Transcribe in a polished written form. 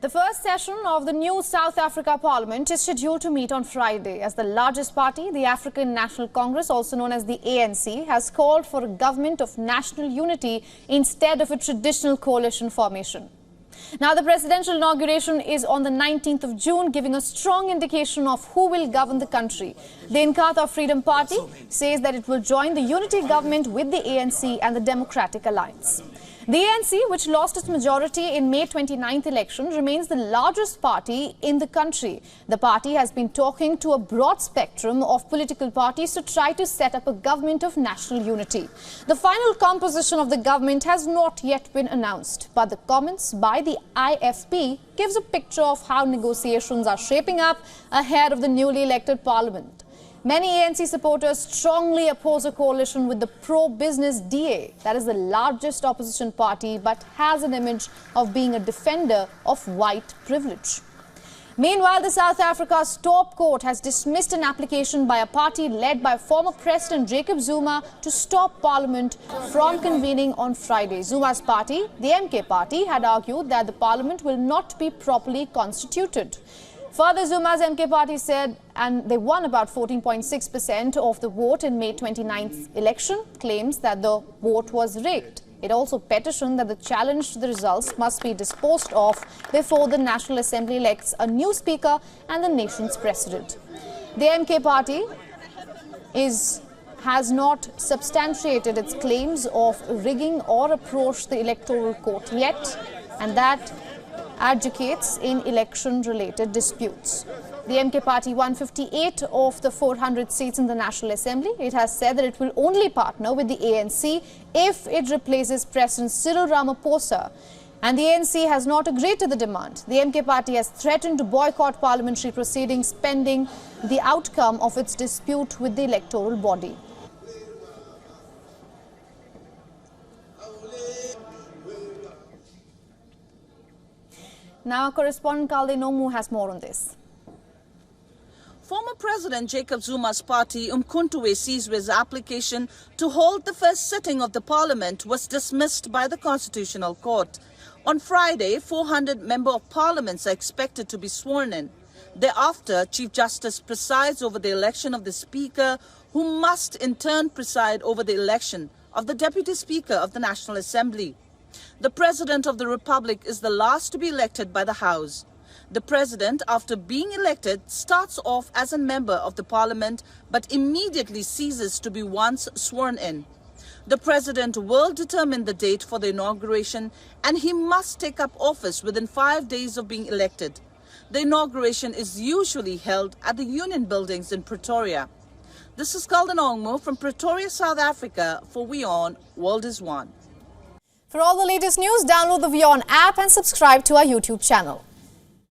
The first session of the new South Africa Parliament is scheduled to meet on Friday as the largest party, the African National Congress, also known as the ANC, has called for a government of national unity instead of a traditional coalition formation. Now, the presidential inauguration is on the 19th of June, giving a strong indication of who will govern the country. The Inkatha Freedom Party says that it will join the unity government with the ANC and the Democratic Alliance. The ANC, which lost its majority in May 29th election, remains the largest party in the country. The party has been talking to a broad spectrum of political parties to try to set up a government of national unity. The final composition of the government has not yet been announced, but the comments by the IFP gives a picture of how negotiations are shaping up ahead of the newly elected parliament. Many ANC supporters strongly oppose a coalition with the pro-business DA, that is the largest opposition party, but has an image of being a defender of white privilege. Meanwhile, the South Africa's top court has dismissed an application by a party led by former President Jacob Zuma to stop Parliament from convening on Friday. Zuma's party, the MK party, had argued that the Parliament will not be properly constituted. Further, Zuma's MK party said, and they won about 14.6% of the vote in May 29th election, claims that the vote was rigged. It also petitioned that the challenge to the results must be disposed of before the National Assembly elects a new speaker and the nation's president. The MK party has not substantiated its claims of rigging or approached the electoral court yet, and that advocates in election-related disputes. The MK party won 58 of the 400 seats in the National Assembly. It has said that it will only partner with the ANC if it replaces President Cyril Ramaphosa, and the ANC has not agreed to the demand. The MK party has threatened to boycott parliamentary proceedings pending the outcome of its dispute with the electoral body. Now, correspondent Kalde Nomu has more on this. Former President Jacob Zuma's party, Umkhonto we Sizwe's application to hold the first sitting of the parliament was dismissed by the Constitutional Court. On Friday, 400 Member of Parliaments are expected to be sworn in. Thereafter, Chief Justice presides over the election of the Speaker, who must in turn preside over the election of the Deputy Speaker of the National Assembly. The President of the Republic is the last to be elected by the House. The President, after being elected, starts off as a member of the Parliament but immediately ceases to be once sworn in. The President will determine the date for the inauguration, and he must take up office within 5 days of being elected. The inauguration is usually held at the Union Buildings in Pretoria. This is Kalde Nomu from Pretoria, South Africa for WION World is One. For all the latest news, download the WION app and subscribe to our YouTube channel.